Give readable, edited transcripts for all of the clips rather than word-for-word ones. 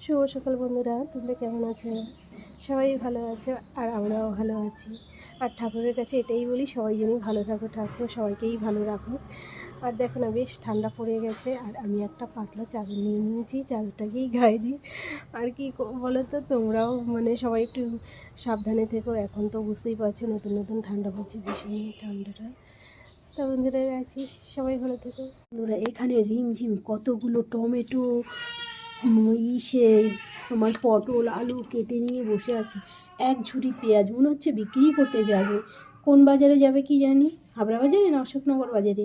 শুভ সকাল বন্ধুরা, তোমরা কেমন আছো? সবাই ভালো আছে আর আমরাও ভালো আছি। আর ঠাকুরের কাছে এটাই বলি, সবাই যেন ভালো থাকো, ঠাকুর সবাইকেই ভালো রাখো। আর দেখো না, বেশ ঠান্ডা পড়ে গেছে আর আমি একটা পাতলা চাদর নিয়ে নিয়েছি, চাদরটাকেই গায়ে দিই। আর কি বলো তো, তোমরাও মানে সবাই একটু সাবধানে থেকো। এখন তো বুঝতেই পারছো, নতুন নতুন ঠান্ডা পড়ছে, ভীষণই ঠান্ডাটা। তা বন্ধুরা আছি, সবাই ভালো থেকো। বন্ধুরা এখানে রিমঝিম কতগুলো টমেটো, ইসে তোমার পটল আলু কেটে নিয়ে বসে আছে। এক ঝুড়ি পেঁয়াজ, মনে হচ্ছে বিক্রি করতে যাবে। কোন বাজারে যাবে কি জানি, হাবড়া বাজারে না অশোকনগর বাজারে?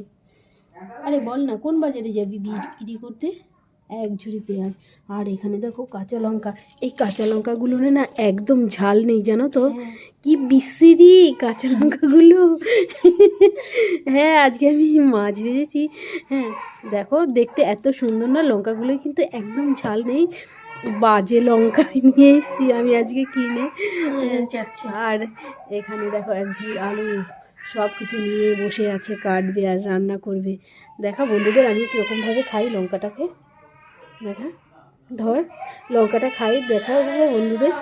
আরে বল না, কোন বাজারে যাবি বিক্রি করতে? এক ঝুড়ি পেঁয়াজ। আর এখানে দেখো কাঁচা লঙ্কা। এই কাঁচা লঙ্কাগুলো না একদম ঝাল নেই, জানো তো? কি বিশ্রী কাঁচা লঙ্কাগুলো। হ্যাঁ, আজকে আমি মাছ ভেজেছি। হ্যাঁ দেখো, দেখতে এত সুন্দর না লঙ্কাগুলো, কিন্তু একদম ঝাল নেই। বাজে লঙ্কা নিয়ে এসেছি আমি আজকে কিনে। আর এখানে দেখো এক ঝুড়ি আলু, সব কিছু নিয়ে বসে আছে, কাটবে আর রান্না করবে। দেখা বন্ধুদের আমি কীরকমভাবে খাই লঙ্কাটাকে। দেখা, ধর লঙ্কাটা খাই, দেখা বন্ধুদের।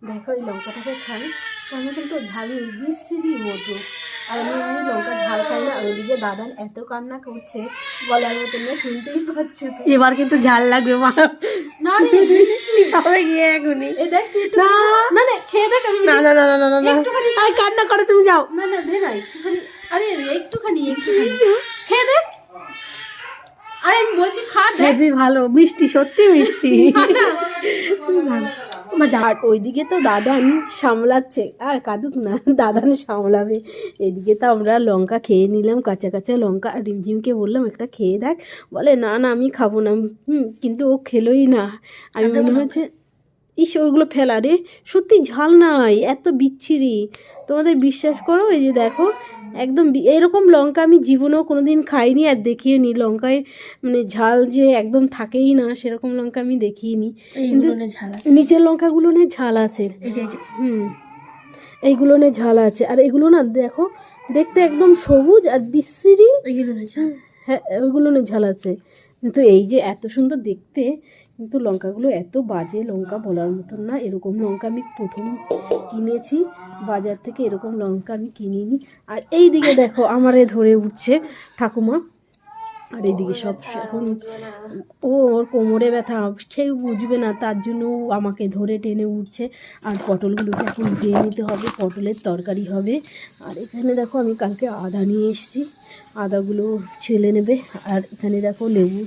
দেখো এই লঙ্কাটাকে খাই, আমার কিন্তু ঝাল নেই, বিশ্রী মতো। আর আমি এমনি লঙ্কা ঝাল খাই না। আর ওদিকে দাদান এত কান্না করছে, বলার মতো না, শুনতেই পাচ্ছে। এবার কিন্তু ঝাল লাগবে মা। না রে বিশ্রী হবে গিয়ে এখনই। এই দেখ তুই না না না খেয়ে দেখ। আমি না না না না না না একটুখানি আই কান্না করে তুমি যাও। না না দে না একটুখানি। আরে একটুখানি খেয়ে দেখ। আরে আমি বলছি খা দেখ। হেভি ভালো, মিষ্টি, সত্যি মিষ্টি। আর ওইদিকে তো দাদান সামলাচ্ছে, আর কাঁদুক না, দাদান সামলাবে। এদিকে তো আমরা লঙ্কা খেয়ে নিলাম, কাঁচা কাঁচা লঙ্কা। আর রিমঝিমকে বললাম একটা খেয়ে দেখ, বলে না না আমি খাবো না। কিন্তু ও খেলোই না। আমি মনে হচ্ছে ইস ওইগুলো ফেলা রে, সত্যি ঝাল নাই, এত বিচ্ছিরি। তোমাদের বিশ্বাস করো, এই যে দেখো একদম এরকম লঙ্কা আমি জীবনেও কোনো দিন খাইনি আর দেখিয়ে নি। লঙ্কায় মানে ঝাল যে একদম থাকেই না, সেরকম লঙ্কা আমি দেখিয়ে নি। কিন্তু নিচের লঙ্কাগুলো নে ঝাল আছে। এইগুলো নে ঝাল আছে। আর এগুলো না দেখো, দেখতে একদম সবুজ আর বিশ্রী। হ্যাঁ ওইগুলো নে ঝাল আছে, কিন্তু এই যে এত সুন্দর দেখতে, কিন্তু লঙ্কাগুলো এত বাজে লঙ্কা, বলার মতন না। এরকম লঙ্কা আমি প্রথম কিনেছি বাজার থেকে, এরকম লঙ্কা আমি কিনিনি। আর এই দিকে দেখো আমারে ধরে উঠছে ঠাকুমা। আর এইদিকে সব এখন ওর কোমরে ব্যথা, কেউ বুঝবে না, তার জন্য আমাকে ধরে টেনে উঠছে। আর পটলগুলোকে এখন ধুয়ে নিতে হবে, পটলের তরকারি হবে। আর এখানে দেখো আমি কালকে আদা নিয়ে এসেছি, আদাগুলো ছেলে নেবে। আর এখানে দেখো লেবু